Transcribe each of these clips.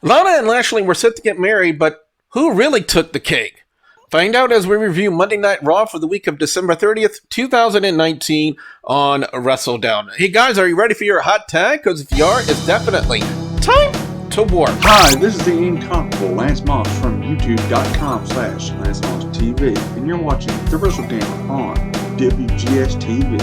Lana and Lashley were set to get married, but who really took the cake? Find out as we review Monday Night Raw for the week of December 30th, 2019 on WrestleDOWN. Hey guys, are you ready for your hot tag? Because if you are, it's definitely time to warp. Hi, this is the incomparable Lance Moss from YouTube.com/LanceMossTV, and you're watching the WrestleDOWN on WGS-TV.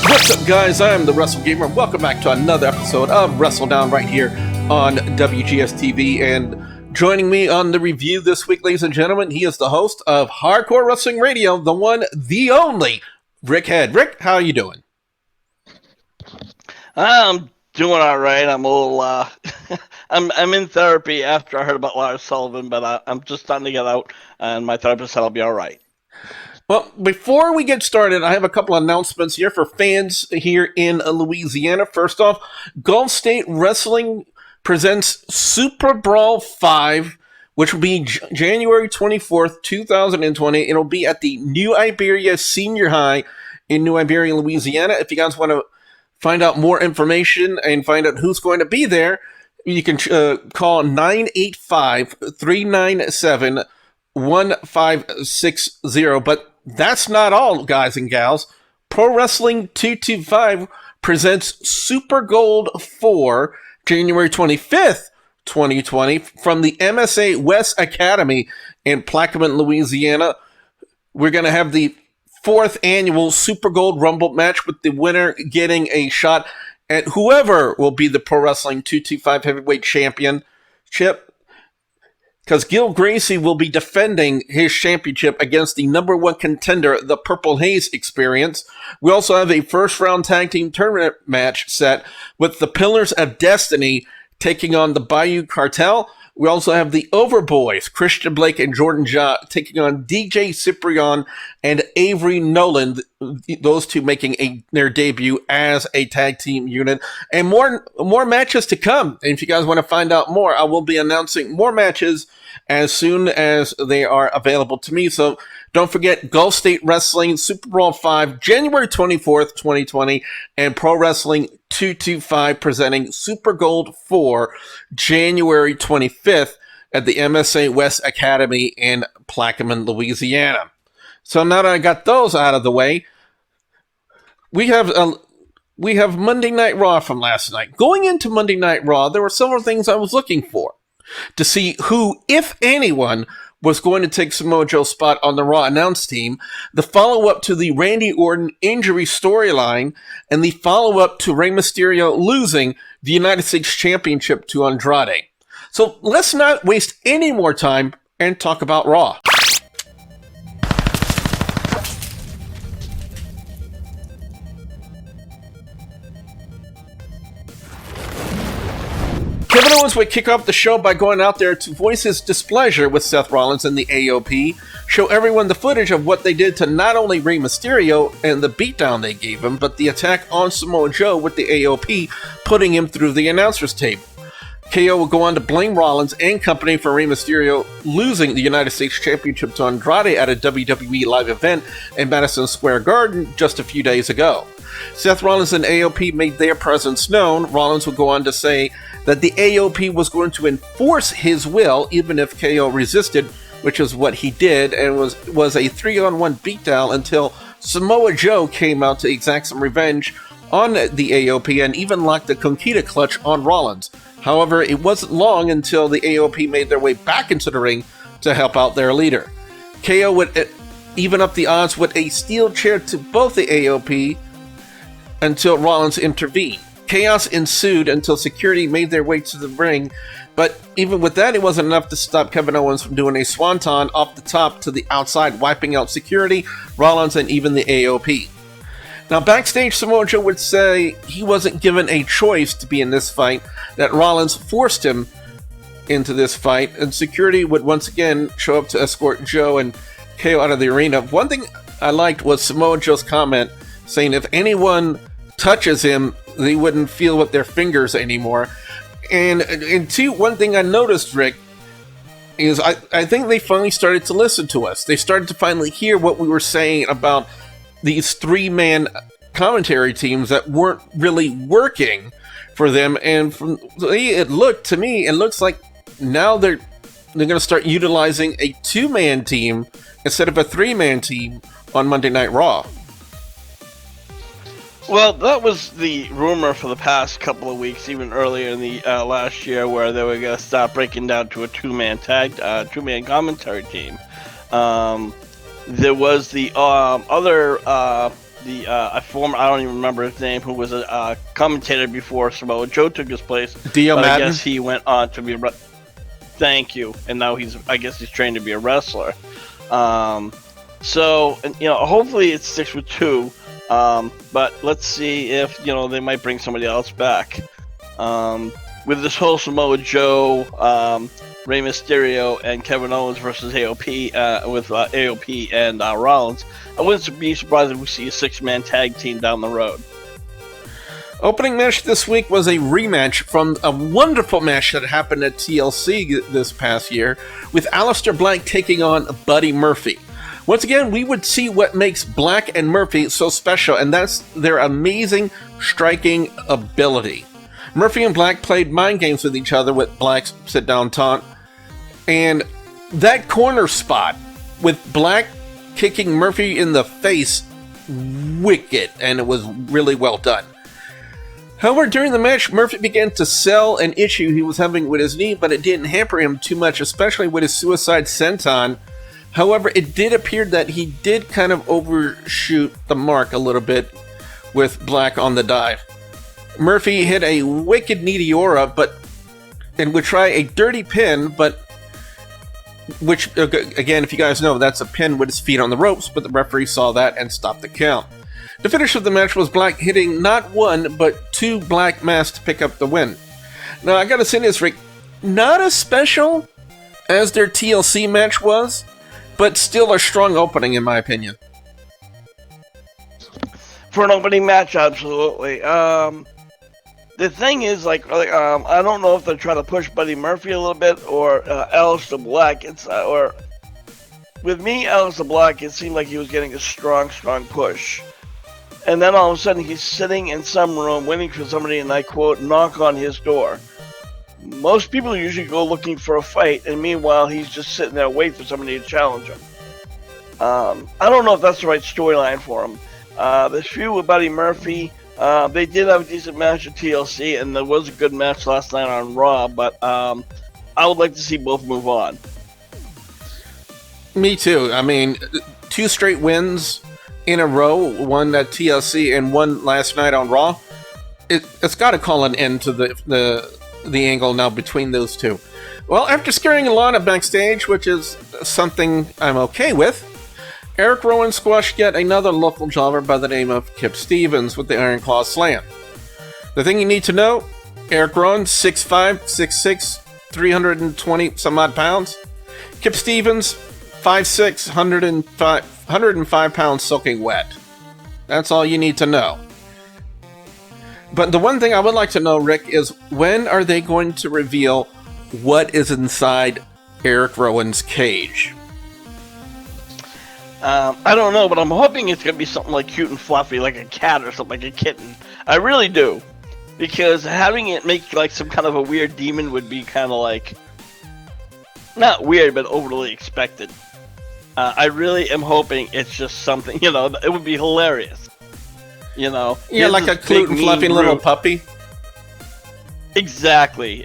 What's up, guys? I'm the Wrestle Gamer. Welcome back to another episode of WrestleDOWN right here on WGS-TV. And joining me on the review this week, ladies and gentlemen, he is the host of Hardcore Wrestling Radio, the one, the only, Rick Head. Rick, how are you doing? I'm doing all right. I'm a little, I'm in therapy after I heard about Lars Sullivan, but I'm just starting to get out, and my therapist said I'll be all right. Well, before we get started, I have a couple announcements here for fans here in Louisiana. First off, Gulf State Wrestling presents Super Brawl 5, which will be January 24th, 2020. It'll be at the New Iberia Senior High in New Iberia, Louisiana. If you guys want to find out more information and find out who's going to be there, you can call 985-397-1560. But that's not all, guys and gals. Pro Wrestling 225 presents Super Gold 4, January 25th, 2020, from the MSA West Academy in Plaquemine, Louisiana. We're going to have the 4th annual Super Gold Rumble match, with the winner getting a shot at whoever will be the Pro Wrestling 225 Heavyweight Championship, because Gil Gracie will be defending his championship against the number one contender, the Purple Haze Experience. We also have a first-round tag team tournament match set with the Pillars of Destiny taking on the Bayou Cartel. We also have the Overboys, Christian Blake and Jordan Ja, taking on DJ Ciprian and Avery Nolan, those two making their debut as a tag team unit. And more matches to come. And if you guys want to find out more, I will be announcing more matches as soon as they are available to me. So don't forget, Gulf State Wrestling Super Brawl 5, January 24th, 2020, and Pro Wrestling 225 presenting Super Gold 4, January 25th at the MSA West Academy in Plaquemine, Louisiana. So now that I got those out of the way, we have Monday Night Raw from last night. Going into Monday Night Raw, there were several things I was looking for to see who, if anyone, was going to take Samoa Joe's spot on the Raw announce team, the follow-up to the Randy Orton injury storyline, and the follow-up to Rey Mysterio losing the United States Championship to Andrade. So let's not waste any more time and talk about Raw. Kevin Owens would kick off the show by going out there to voice his displeasure with Seth Rollins and the AOP, show everyone the footage of what they did to not only Rey Mysterio and the beatdown they gave him, but the attack on Samoa Joe with the AOP, putting him through the announcer's table. KO will go on to blame Rollins and company for Rey Mysterio losing the United States Championship to Andrade at a WWE live event in Madison Square Garden just a few days ago. Seth Rollins and AOP made their presence known. Rollins would go on to say that the AOP was going to enforce his will even if KO resisted, which is what he did, and was a 3-on-1 beatdown until Samoa Joe came out to exact some revenge on the AOP and even locked the Conquista clutch on Rollins. However, it wasn't long until the AOP made their way back into the ring to help out their leader. KO would even up the odds with a steel chair to both the AOP until Rollins intervened. Chaos ensued until security made their way to the ring, but even with that, it wasn't enough to stop Kevin Owens from doing a swanton off the top to the outside, wiping out security, Rollins, and even the AOP. Now, backstage, Samoa Joe would say he wasn't given a choice to be in this fight, that Rollins forced him into this fight, and security would once again show up to escort Joe and KO out of the arena. One thing I liked was Samoa Joe's comment saying if anyone touches him, they wouldn't feel with their fingers anymore. And two, one thing I noticed, Rick, is I think they finally started to listen to us. They started to finally hear what we were saying about these three-man commentary teams that weren't really working for them. And from the way it looked to me, it looks like now they're going to start utilizing a two-man team instead of a three-man team on Monday Night Raw. Well, that was the rumor for the past couple of weeks, even earlier in the last year, where they were going to start breaking down to a two-man commentary team. There was the other, a former, I don't even remember his name, who was a commentator before Samoa Joe took his place. Dio Madden? I guess he went on to be thank you, and now I guess he's trained to be a wrestler. So, hopefully it sticks with two. But let's see if, they might bring somebody else back. With this whole Samoa Joe, Rey Mysterio, and Kevin Owens versus AOP, with AOP and Rollins, I wouldn't be surprised if we see a six-man tag team down the road. Opening match this week was a rematch from a wonderful match that happened at TLC this past year, with Aleister Black taking on Buddy Murphy. Once again, we would see what makes Black and Murphy so special, and that's their amazing striking ability. Murphy and Black played mind games with each other with Black's sit-down taunt, and that corner spot with Black kicking Murphy in the face, wicked, and it was really well done. However, during the match, Murphy began to sell an issue he was having with his knee, but it didn't hamper him too much, especially with his suicide senton. However, it did appear that he did kind of overshoot the mark a little bit with Black on the dive. Murphy hit a wicked Meteora, and would try a dirty pin, which, again, if you guys know, that's a pin with his feet on the ropes, but the referee saw that and stopped the count. The finish of the match was Black hitting not one, but two Black masks to pick up the win. Now, I gotta say this, Rick, not as special as their TLC match was, but still a strong opening, in my opinion. For an opening match, absolutely. The thing is, I don't know if they're trying to push Buddy Murphy a little bit or Aleister Black. With me, Aleister Black, it seemed like he was getting a strong push. And then all of a sudden, he's sitting in some room waiting for somebody, and I quote, knock on his door. Most people usually go looking for a fight, and meanwhile, he's just sitting there waiting for somebody to challenge him. I don't know if that's the right storyline for him. This feud with Buddy Murphy, they did have a decent match at TLC, and there was a good match last night on Raw, but I would like to see both move on. Me too. I mean, 2 straight wins in a row, one at TLC and one last night on Raw. It's got to call an end to the angle now between those two. Well, after scaring Lana backstage, which is something I'm okay with, Erick Rowan squashed yet another local jobber by the name of Kip Stevens with the Iron Claw Slam. The thing you need to know, Erick Rowan, 6'5", 6'6", 320 some odd pounds. Kip Stevens, 5'6", 105 pounds soaking wet. That's all you need to know. But the one thing I would like to know, Rick, is when are they going to reveal what is inside Erick Rowan's cage? I don't know, but I'm hoping it's going to be something like cute and fluffy, like a cat or something, like a kitten. I really do. Because having it make like some kind of a weird demon would be kind of like, not weird, but overly expected. I really am hoping it's just something, it would be hilarious. Yeah, like a cute and fluffy little puppy. Exactly.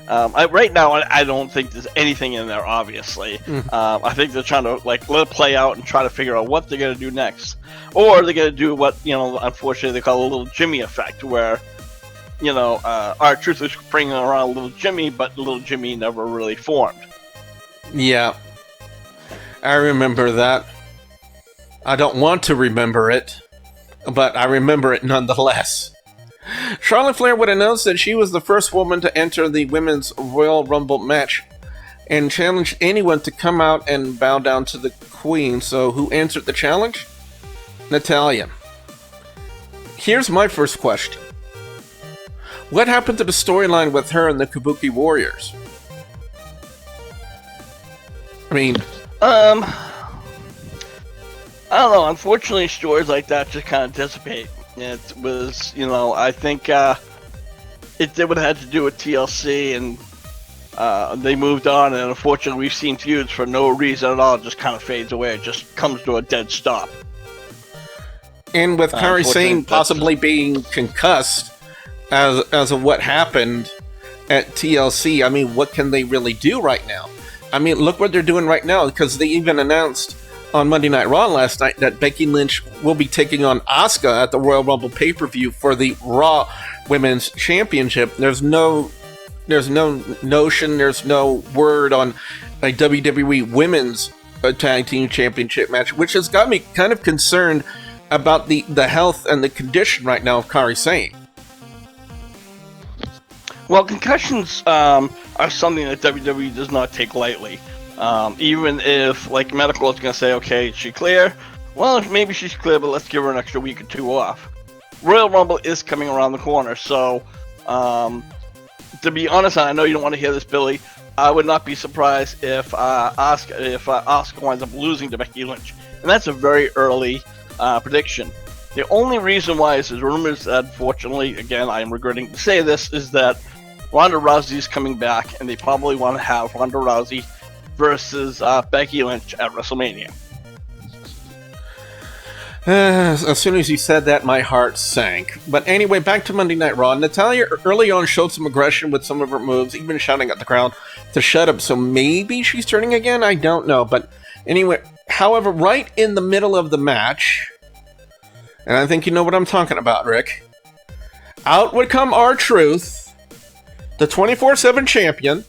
Right now, I don't think there's anything in there, obviously. I think they're trying to, let it play out and try to figure out what they're going to do next. Or they're going to do what, unfortunately they call a little Jimmy effect, where, R-Truth is bringing around a little Jimmy, but little Jimmy never really formed. Yeah. I remember that. I don't want to remember it, but I remember it nonetheless. Charlotte Flair would announce that she was the first woman to enter the Women's Royal Rumble match and challenged anyone to come out and bow down to the Queen. So who answered the challenge? Natalya. Here's my first question. What happened to the storyline with her and the Kabuki Warriors? I mean, I don't know. Unfortunately, stories like that just kind of dissipate. It was, I think they would have had to do with TLC, and they moved on. And unfortunately, we've seen feuds for no reason at all. It just kind of fades away. It just comes to a dead stop. and with Kairi Sane possibly being concussed as of what happened at TLC, I mean, what can they really do right now? I mean, look what they're doing right now, because they even announced on Monday Night Raw last night that Becky Lynch will be taking on Asuka at the Royal Rumble pay-per-view for the Raw Women's Championship. There's no notion, there's no word on a WWE Women's Tag Team Championship match, which has got me kind of concerned about the health and the condition right now of Kairi Sane. Well, concussions are something that WWE does not take lightly. Even if, like, medical is going to say, okay, is she clear? Well, maybe she's clear, but let's give her an extra week or two off. Royal Rumble is coming around the corner, so to be honest, I know you don't want to hear this, Billy, I would not be surprised if Asuka winds up losing to Becky Lynch. And that's a very early prediction. The only reason why is rumors that, unfortunately, again, I am regretting to say this, is that Ronda Rousey is coming back, and they probably want to have Ronda Rousey versus Becky Lynch at WrestleMania. As soon as you said that, my heart sank. But anyway, back to Monday Night Raw. Natalya early on showed some aggression with some of her moves, even shouting at the crowd to shut up. So maybe she's turning again? I don't know. But anyway, however, right in the middle of the match, and I think you know what I'm talking about, Rick, out would come R-Truth, the 24/7 champion,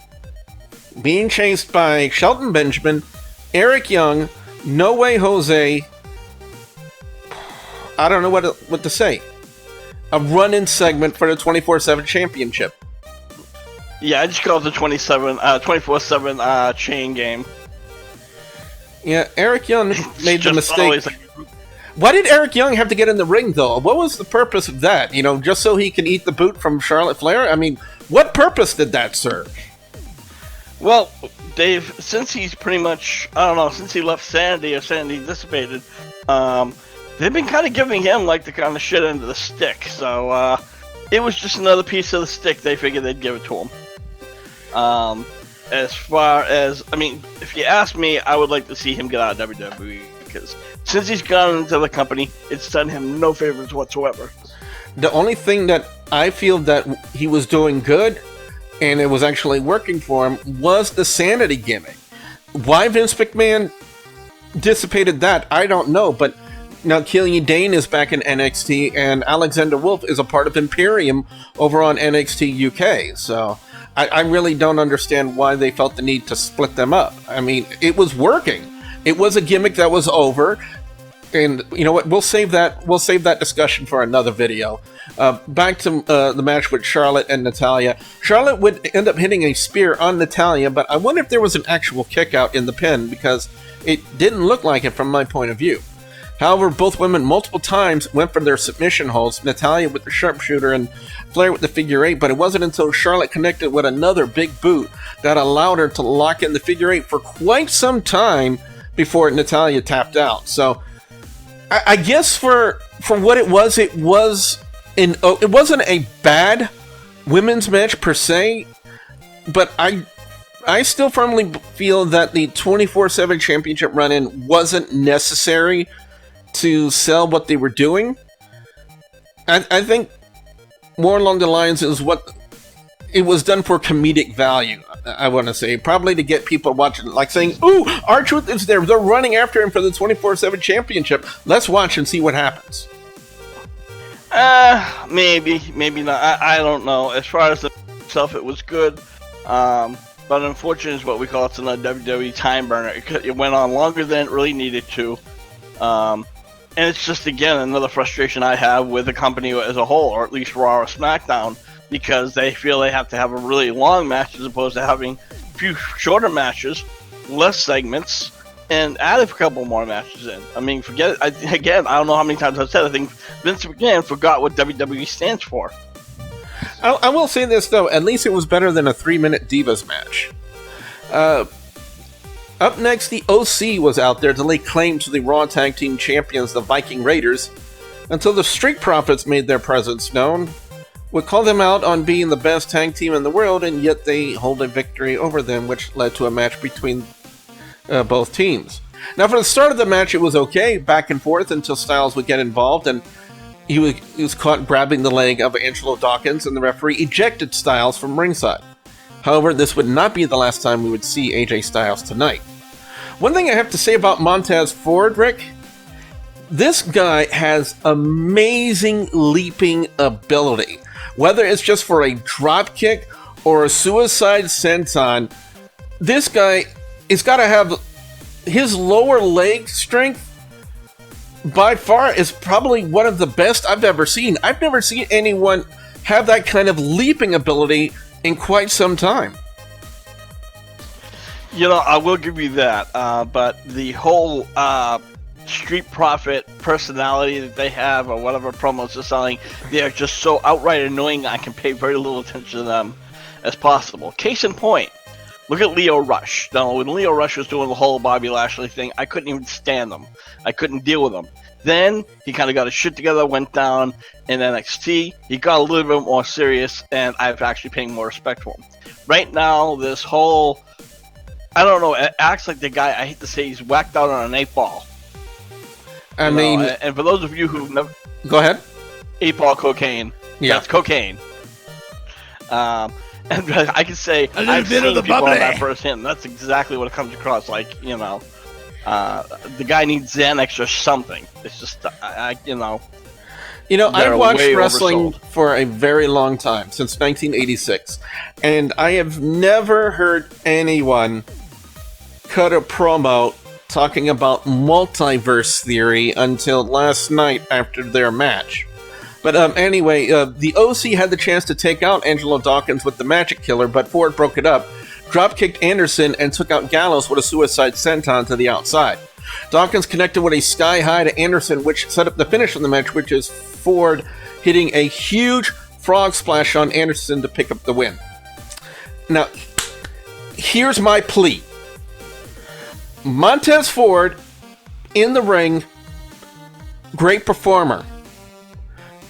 being chased by Shelton Benjamin, Eric Young, No Way Jose. I don't know what to say. A run-in segment for the 24/7 championship. Yeah, I just call it the 24/7 chain game. Yeah, Eric Young made the mistake. Why did Eric Young have to get in the ring, though? What was the purpose of that? Just so he can eat the boot from Charlotte Flair? I mean, what purpose did that serve? Well, Dave, since he's pretty much, since he left Sanity or Sanity dissipated, they've been kind of giving him like the kind of shit end of the stick. So it was just another piece of the stick. They figured they'd give it to him. As far as, if you ask me, I would like to see him get out of WWE, because since he's gone into the company, it's done him no favors whatsoever. The only thing that I feel that he was doing good, and it was actually working for him, was the Sanity gimmick. Why Vince McMahon dissipated that, I don't know, but now Killian Dane is back in NXT, and Alexander Wolf is a part of Imperium over on NXT UK, so I really don't understand why they felt the need to split them up. I mean, it was working. It was a gimmick that was over, and you know what? We'll save that discussion for another video. Back to the match with Charlotte and Natalya. Charlotte would end up hitting a spear on Natalya, but I wonder if there was an actual kick out in the pin, because it didn't look like it from my point of view. However, both women multiple times went for their submission holds, Natalya with the sharpshooter and Flair with the figure eight, but it wasn't until Charlotte connected with another big boot that allowed her to lock in the figure eight for quite some time before Natalya tapped out. So I guess for what it wasn't a bad women's match per se, but I still firmly feel that the 24/7 championship run-in wasn't necessary to sell what they were doing. I think more along the lines is what it was done for comedic value, I want to say. Probably to get people watching, like saying, ooh, R-Truth is there. They're running after him for the 24/7 championship. Let's watch and see what happens. Maybe not. I don't know. As far as the itself, it was good. But unfortunately, it's what we call it's a WWE time burner. It went on longer than it really needed to. And it's just, again, another frustration I have with the company as a whole, or at least Raw or SmackDown, because they feel they have to have a really long match as opposed to having a few shorter matches, less segments, and add a couple more matches in. I mean, forget it. Again, I don't know how many times I've said it. I think Vince McMahon forgot what WWE stands for. I will say this, though. At least it was better than a 3-minute Divas match. Up next, the OC was out there to lay claim to the Raw Tag Team Champions, the Viking Raiders, until the Street Profits made their presence known. Would call them out on being the best tag team in the world, and yet they hold a victory over them, which led to a match between both teams. Now, for the start of the match, it was okay, back and forth, until Styles would get involved, and he was caught grabbing the leg of Angelo Dawkins, and the referee ejected Styles from ringside. However, this would not be the last time we would see AJ Styles tonight. One thing I have to say about Montez Ford, Rick, this guy has amazing leaping ability. Whether it's just for a drop kick or a suicide senton, this guy has got to have his lower leg strength. By far is probably one of the best I've ever seen. I've never seen anyone have that kind of leaping ability in quite some time. You know, I will give you that, but the whole Street Profit personality that they have, or whatever promos they're selling, they are just so outright annoying. I can pay very little attention to them as possible. Case in point, look at Lio Rush. Now, when Lio Rush was doing the whole Bobby Lashley thing, I couldn't even stand them. I couldn't deal with them. Then he kind of got his shit together, went down in NXT. He got a little bit more serious, and I've actually paying more respect for him. Right now, this whole, I don't know, it acts like the guy, I hate to say, he's whacked out on an 8-ball. I mean, and for those of you who've never... Go ahead. 8-ball cocaine. Yeah. That's cocaine. And I can say, I've bit seen of the people bubbly. on that firsthand. That's exactly what it comes across like, you know. The guy needs Xanax or something. It's just, you know. You know, They're I've watched way wrestling oversold. for a very long time, since 1986, and I have never heard anyone cut a promo talking about multiverse theory until last night after their match. But anyway, the OC had the chance to take out Angelo Dawkins with the Magic Killer, but Ford broke it up, drop-kicked Anderson, and took out Gallows with a suicide senton to the outside. Dawkins connected with a sky-high to Anderson, which set up the finish of the match, which is Ford hitting a huge frog splash on Anderson to pick up the win. Now, here's my plea. Montez Ford, in the ring, great performer.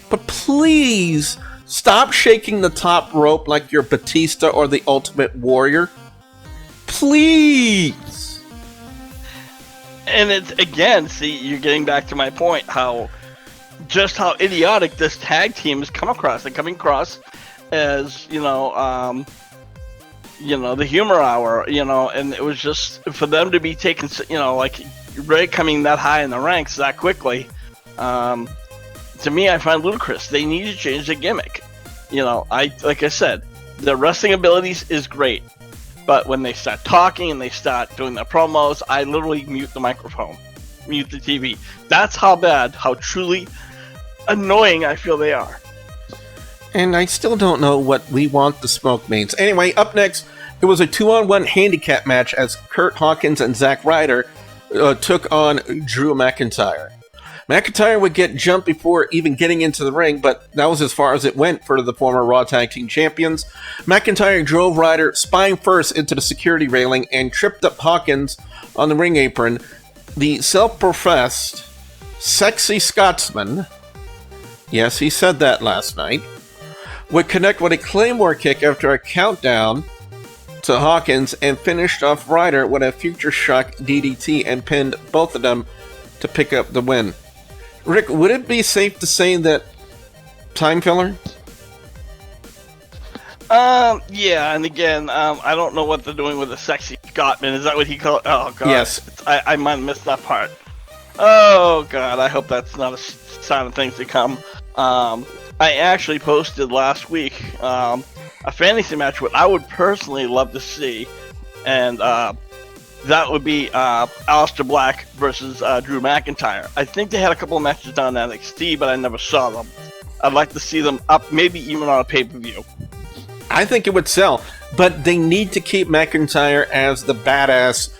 But please, stop shaking the top rope like you're Batista or the Ultimate Warrior. Please! And it's, again, see, you're getting back to my point, how idiotic this tag team has come across. They're coming across as, the humor hour, and it was just, for them to be taken, like, really coming that high in the ranks that quickly, to me, I find ludicrous. They need to change the gimmick. Like I said, their wrestling abilities is great, but when they start talking and they start doing their promos, I literally mute the microphone, mute the TV. That's how truly annoying I feel they are. And I still don't know what we want the smoke means. Anyway, up next, it was a 2-on-1 handicap match as Kurt Hawkins and Zack Ryder took on Drew McIntyre. McIntyre would get jumped before even getting into the ring, but that was as far as it went for the former Raw Tag Team Champions. McIntyre drove Ryder spine first into the security railing and tripped up Hawkins on the ring apron. The self-professed sexy Scotsman, yes, he said that last night, would connect with a Claymore kick after a countdown to Hawkins and finished off Ryder with a Future Shock DDT and pinned both of them to pick up the win. Rick, would it be safe to say that time filler? Yeah, and again, I don't know what they're doing with the sexy Scotsman. Is that what he called? Oh, God. Yes. I might have missed that part. Oh, God, I hope that's not a sign of things to come. I actually posted last week a fantasy match what I would personally love to see, and that would be Aleister Black versus Drew McIntyre. I think they had a couple of matches down in NXT, but I never saw them. I'd like to see them up, maybe even on a pay-per-view. I think it would sell, but they need to keep McIntyre as the badass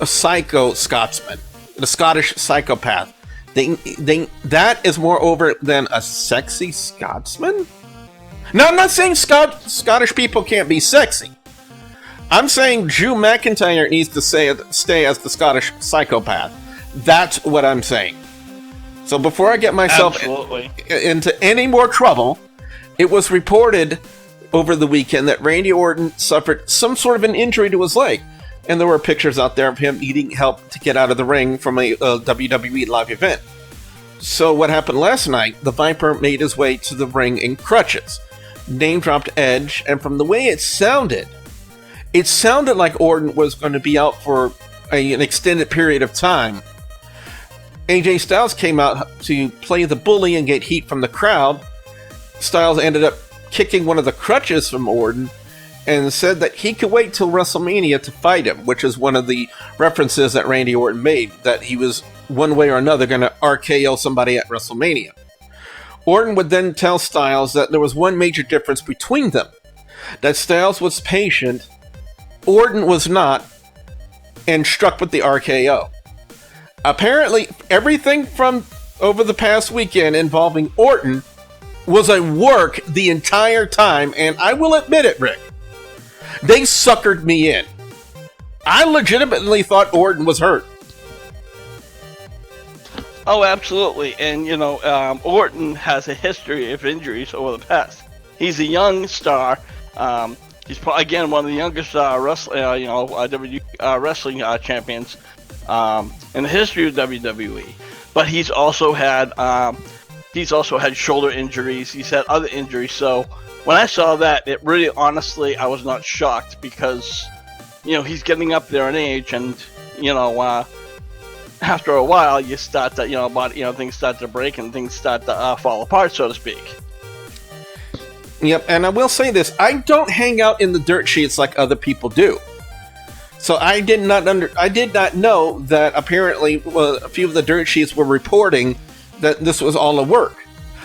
psycho Scotsman, the Scottish psychopath. That is more over than a sexy Scotsman? No, I'm not saying Scottish people can't be sexy. I'm saying Drew McIntyre needs to stay as the Scottish psychopath. That's what I'm saying. So before I get myself into any more trouble, it was reported over the weekend that Randy Orton suffered some sort of an injury to his leg. And there were pictures out there of him needing help to get out of the ring from a WWE live event. So what happened last night, the Viper made his way to the ring in crutches, name-dropped Edge, and from the way it sounded like Orton was going to be out for an extended period of time. AJ Styles came out to play the bully and get heat from the crowd. Styles ended up kicking one of the crutches from Orton and said that he could wait till WrestleMania to fight him, which is one of the references that Randy Orton made, that he was one way or another going to RKO somebody at WrestleMania. Orton would then tell Styles that there was one major difference between them, that Styles was patient, Orton was not, and struck with the RKO. Apparently, everything from over the past weekend involving Orton was a work the entire time, and I will admit it, Rick. They suckered me in. I legitimately thought Orton was hurt. Oh, absolutely. And, Orton has a history of injuries over the past. He's a young star. He's, again, one of the youngest wrestling champions in the history of WWE. But he's also had shoulder injuries. He's had other injuries. So when I saw that, it really, honestly, I was not shocked because, he's getting up there in age, and after a while, you start to, things start to break and things start to fall apart, so to speak. Yep, and I will say this: I don't hang out in the dirt sheets like other people do. So I did not know that apparently a few of the dirt sheets were reporting that this was all a work.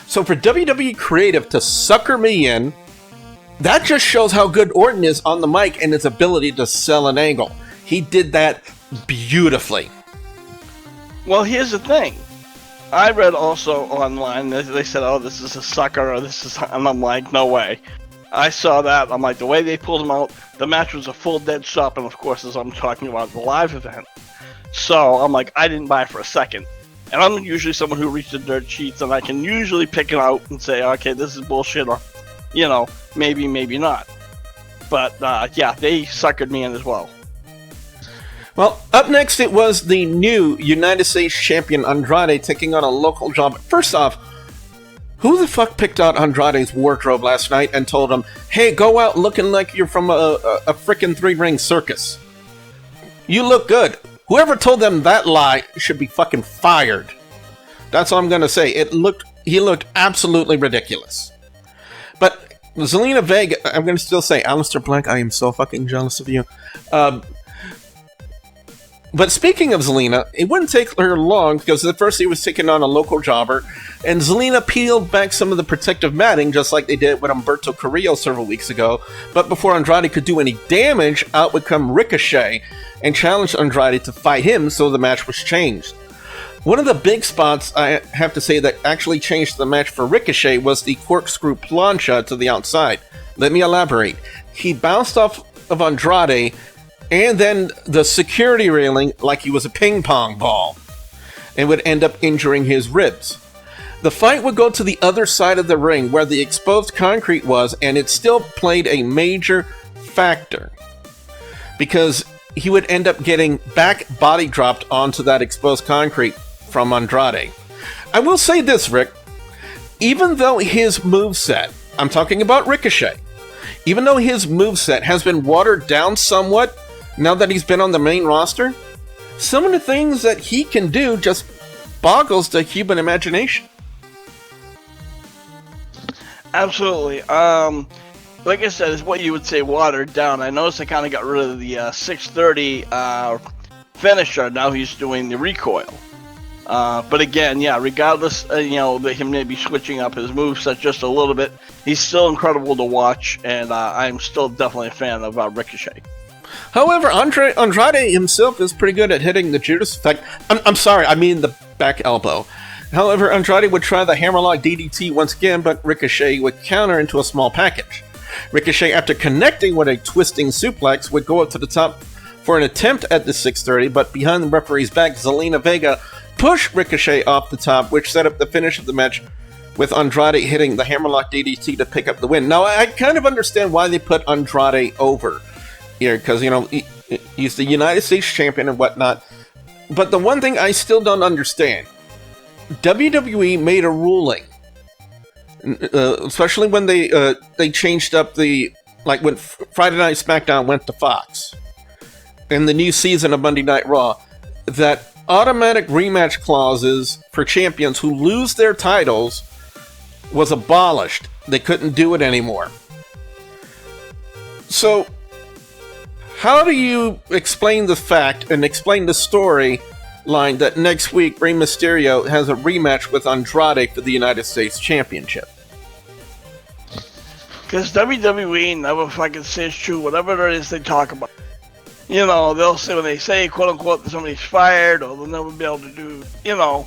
So for WWE Creative to sucker me in, that just shows how good Orton is on the mic and his ability to sell an angle. He did that beautifully. Well, here's the thing. I read also online, they said, oh, this is a sucker, or this is, and I'm like, no way. I saw that, I'm like, the way they pulled him out, the match was a full dead stop, and of course, as I'm talking about the live event. So, I'm like, I didn't buy it for a second. And I'm usually someone who reads the dirt sheets, and I can usually pick it out and say, okay, this is bullshit, or, maybe, maybe not. But, they suckered me in as well. Well, up next it was the new United States Champion Andrade taking on a local job. First off, who the fuck picked out Andrade's wardrobe last night and told him, hey, go out looking like you're from a frickin' three-ring circus? You look good. Whoever told them that lie should be fucking fired. That's all I'm gonna say. He looked absolutely ridiculous. But Zelina Vega, I'm gonna still say, Aleister Black, I am so fucking jealous of you. But speaking of Zelina, it wouldn't take her long because at first he was taking on a local jobber, and Zelina peeled back some of the protective matting just like they did with Humberto Carrillo several weeks ago. But before Andrade could do any damage, out would come Ricochet and challenged Andrade to fight him, so the match was changed. One of the big spots, I have to say, that actually changed the match for Ricochet was the corkscrew plancha to the outside. Let me elaborate. He bounced off of Andrade and then the security railing like he was a ping pong ball, and would end up injuring his ribs. The fight would go to the other side of the ring where the exposed concrete was, and it still played a major factor because he would end up getting back body dropped onto that exposed concrete from Andrade. I will say this, Rick, even though his moveset, I'm talking about Ricochet, even though his moveset has been watered down somewhat now that he's been on the main roster, some of the things that he can do just boggles the human imagination. Absolutely. Like I said, it's what you would say watered down. I noticed I kind of got rid of the 630 finisher. Now he's doing the recoil. But again, regardless, him maybe switching up his moveset just a little bit, he's still incredible to watch, and I'm still definitely a fan of Ricochet. However, Andrade himself is pretty good at hitting the Judas effect. I'm sorry, I mean the back elbow. However, Andrade would try the hammerlock DDT once again, but Ricochet would counter into a small package. Ricochet, after connecting with a twisting suplex, would go up to the top for an attempt at the 630, but behind the referee's back, Zelina Vega pushed Ricochet off the top, which set up the finish of the match with Andrade hitting the Hammerlock DDT to pick up the win. Now, I kind of understand why they put Andrade over here, because, you know, he's the United States champion and whatnot. But the one thing I still don't understand, WWE made a ruling, especially when they changed up like when Friday Night SmackDown went to Fox, in the new season of Monday Night Raw, that automatic rematch clauses for champions who lose their titles was abolished. They couldn't do it anymore. So, how do you explain the fact and explain the storyline that next week Rey Mysterio has a rematch with Andrade for the United States Championship? Because WWE never fucking says true, whatever it is they talk about. You know, they'll say, when they say, quote unquote, that somebody's fired, or they'll never be able to do, you know,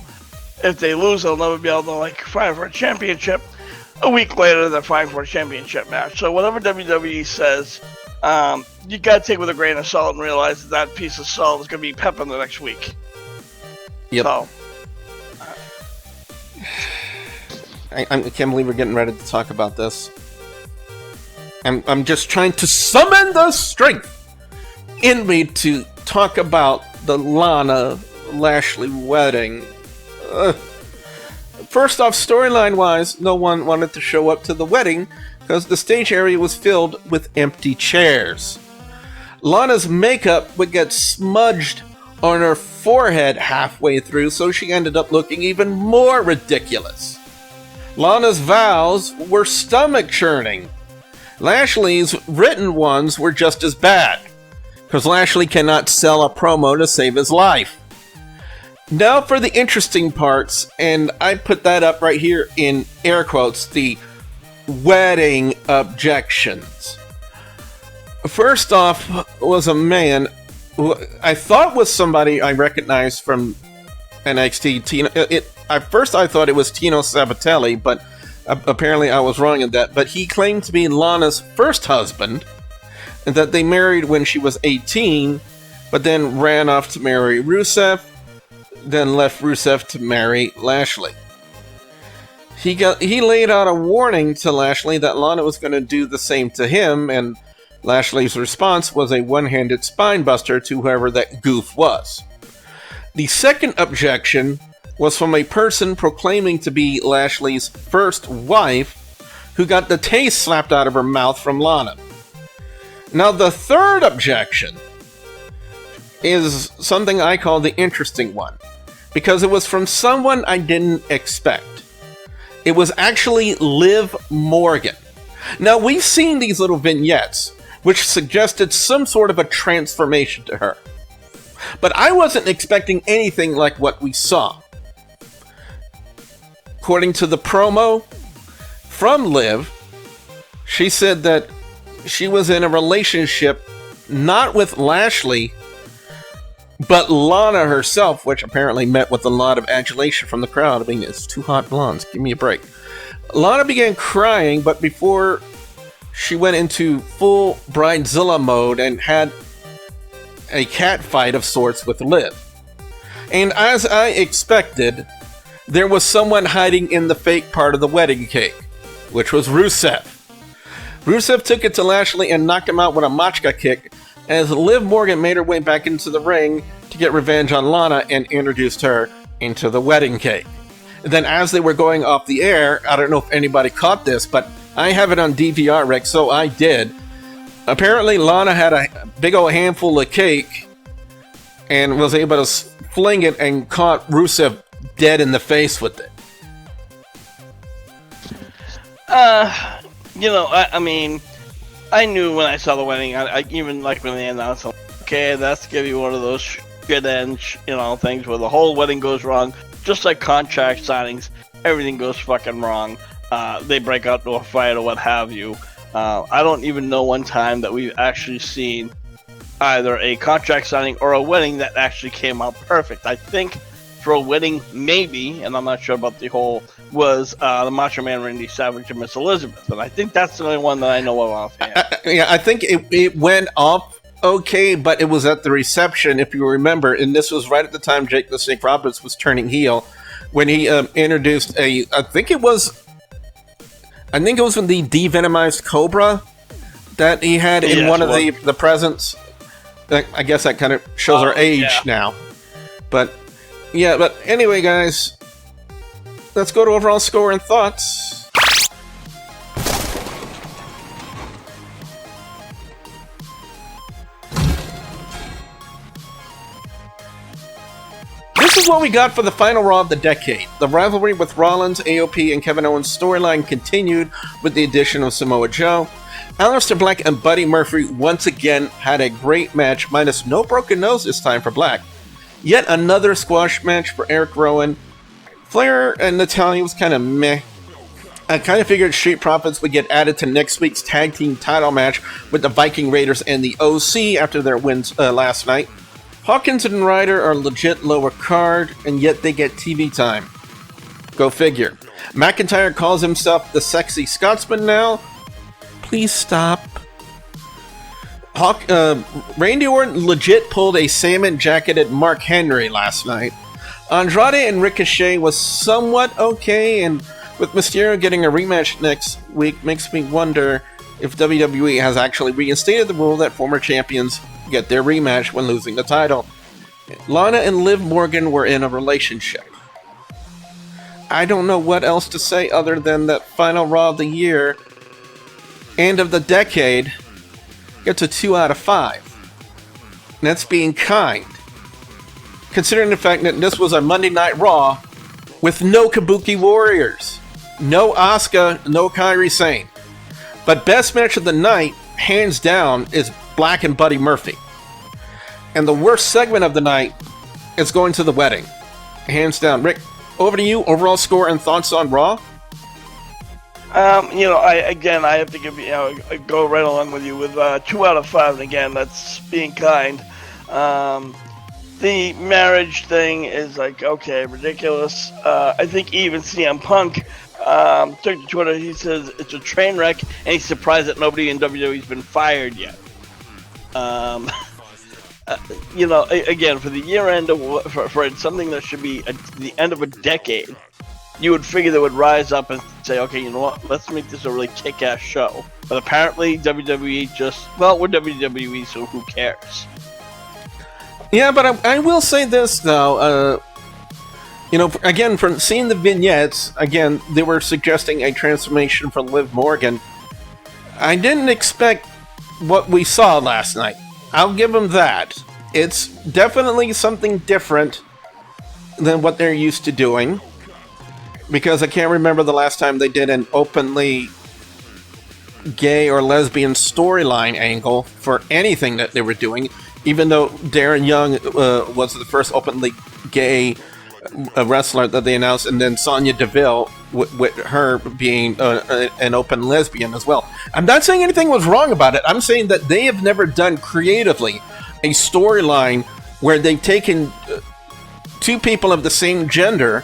if they lose, they'll never be able to, like, fight for a championship. A week later, they're fighting for a championship match. So whatever WWE says, you gotta take with a grain of salt and realize that piece of salt is gonna be pepper the next week. Yep. So, I can't believe we're getting ready to talk about this. I'm just trying to summon the strength in me to talk about the Lana Lashley wedding. First off, storyline-wise, no one wanted to show up to the wedding because the stage area was filled with empty chairs. Lana's makeup would get smudged on her forehead halfway through, so she ended up looking even more ridiculous. Lana's vows were stomach-churning. Lashley's written ones were just as bad, because Lashley cannot sell a promo to save his life. Now for the interesting parts, and I put that up right here in air quotes, the wedding objections. First off was a man who I thought was somebody I recognized from NXT. At first I thought it was Tino Sabatelli, but apparently I was wrong in that. But he claimed to be Lana's first husband, and that they married when she was 18, but then ran off to marry Rusev, then left Rusev to marry Lashley. He laid out a warning to Lashley that Lana was going to do the same to him, and Lashley's response was a one-handed spine buster to whoever that goof was. The second objection was from a person proclaiming to be Lashley's first wife, who got the taste slapped out of her mouth from Lana. Now the third objection is something I call the interesting one, because it was from someone I didn't expect. It was actually Liv Morgan. Now, we've seen these little vignettes, which suggested some sort of a transformation to her. But I wasn't expecting anything like what we saw. According to the promo from Liv, she said that she was in a relationship not with Lashley, but Lana herself, which apparently met with a lot of adulation from the crowd. I mean, it's two hot blondes. Give me a break. Lana began crying, but before she went into full Bridezilla mode and had a cat fight of sorts with Liv. And as I expected, there was someone hiding in the fake part of the wedding cake, which was Rusev. Rusev took it to Lashley and knocked him out with a Machka kick, as Liv Morgan made her way back into the ring to get revenge on Lana and introduced her into the wedding cake. And then as they were going off the air, I don't know if anybody caught this, but I have it on DVR, Rick, so I did. Apparently Lana had a big old handful of cake and was able to fling it and caught Rusev dead in the face with it. I mean, I knew when I saw the wedding, I even like when they announced, okay, that's gonna be one of those shit end, things where the whole wedding goes wrong. Just like contract signings, everything goes fucking wrong. They break out to a fight or what have you. I don't even know one time that we've actually seen either a contract signing or a wedding that actually came out perfect. I think for winning, maybe, and I'm not sure about the whole, was the Macho Man Randy Savage and Miss Elizabeth. And I think that's the only one that I know of offhand. I think it went off okay, but it was at the reception, if you remember, and this was right at the time Jake the Snake Roberts was turning heel, when he introduced I think it was when the devenomized cobra that he had in one of the presents. I guess that kind of shows our age now. But anyway, guys, let's go to overall score and thoughts. This is what we got for the final Raw of the decade. The rivalry with Rollins, AOP, and Kevin Owens storyline continued with the addition of Samoa Joe. Aleister Black and Buddy Murphy once again had a great match, minus no broken nose this time for Black. Yet another squash match for Erick, Rowan. Flair and Natalya was kind of meh. I kind of figured Street Profits would get added to next week's tag team title match with the Viking Raiders and the OC after their wins last night. Hawkins and Ryder are legit lower card, and yet they get TV time. Go figure. McIntyre calls himself the Sexy Scotsman now. Please stop. Randy Orton legit pulled a salmon-jacketed Mark Henry last night. Andrade and Ricochet was somewhat okay, and with Mysterio getting a rematch next week, makes me wonder if WWE has actually reinstated the rule that former champions get their rematch when losing the title. Lana and Liv Morgan were in a relationship. I don't know what else to say other than that final Raw of the year and of the decade gets a 2 out of 5. And that's being kind, considering the fact that this was a Monday Night Raw with no Kabuki Warriors, no Asuka, no Kairi Sane. But best match of the night, hands down, is Black and Buddy Murphy. And the worst segment of the night is going to the wedding. Hands down. Rick, over to you. Overall score and thoughts on Raw? I have to give go right along with you with 2 out of 5. And again, that's being kind. The marriage thing is okay, ridiculous. I think even CM Punk took to Twitter. He says it's a train wreck, and he's surprised that nobody in WWE's been fired yet. Again, for the year end for something that should be the end of a decade, you would figure they would rise up and say, okay, you know what, let's make this a really kick-ass show. But apparently WWE we're WWE, so who cares? Yeah, but I will say this, though. Again, from seeing the vignettes, again, they were suggesting a transformation for Liv Morgan. I didn't expect what we saw last night. I'll give them that. It's definitely something different than what they're used to doing. Because I can't remember the last time they did an openly gay or lesbian storyline angle for anything that they were doing. Even though Darren Young was the first openly gay wrestler that they announced, and then Sonya Deville, with her being an open lesbian as well. I'm not saying anything was wrong about it. I'm saying that they have never done creatively a storyline where they've taken two people of the same gender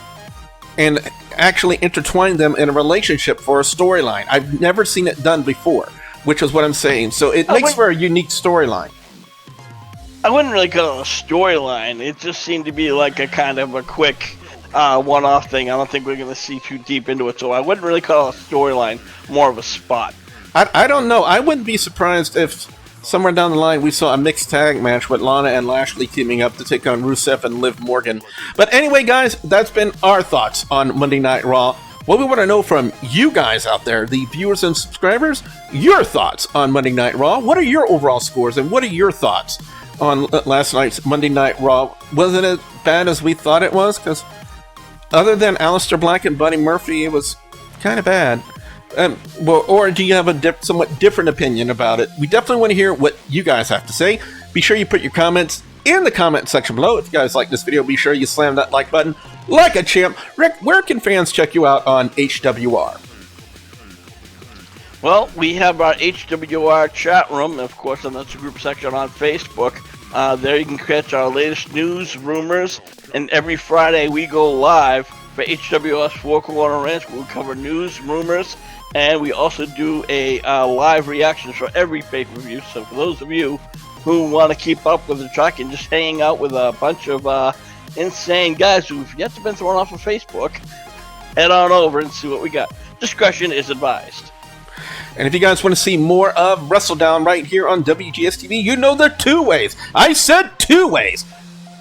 and actually intertwined them in a relationship for a storyline. I've never seen it done before, which is what I'm saying. So it makes for a unique storyline. I wouldn't really call it a storyline. It just seemed to be like a kind of a quick one-off thing. I don't think we're going to see too deep into it, so I wouldn't really call it a storyline, more of a spot. I don't know. I wouldn't be surprised if somewhere down the line we saw a mixed tag match with Lana and Lashley teaming up to take on Rusev and Liv Morgan. But anyway, guys, that's been our thoughts on Monday Night Raw. What we want to know from you guys out there, the viewers and subscribers, your thoughts on Monday Night Raw. What are your overall scores, and what are your thoughts on last night's Monday Night Raw? Was it as bad as we thought it was? Because other than Aleister Black and Buddy Murphy, it was kind of bad. Or do you have a somewhat different opinion about it? We definitely want to hear what you guys have to say. Be sure you put your comments in the comment section below. If you guys like this video, be sure you slam that like button like a champ. Rick, where can fans check you out on HWR? Well, we have our HWR chat room, of course, and that's a group section on Facebook. There you can catch our latest news, rumors, and every Friday we go live for HWS 4 Corner Ranch. We'll cover news, rumors, and we also do a live reactions for every pay-per-view. So for those of you who want to keep up with the track and just hang out with a bunch of insane guys who've yet to been thrown off of Facebook, head on over and see what we got. Discretion is advised. And if you guys want to see more of WrestleDOWN right here on WGS-TV, you know there are 2 ways. I said 2 ways.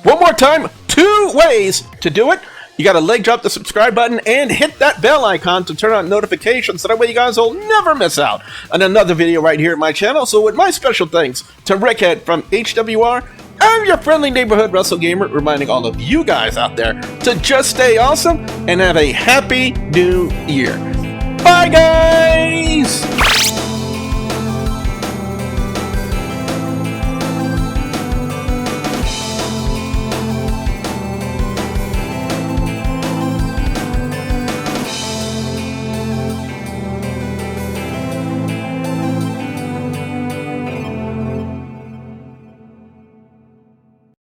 One more time, 2 ways to do it. You got to leg drop the subscribe button and hit that bell icon to turn on notifications, so that way you guys will never miss out on another video right here at my channel. So with my special thanks to Rickhead from HWR, I'm your friendly neighborhood Wrestle Gamer, reminding all of you guys out there to just stay awesome and have a happy new year. Bye, guys!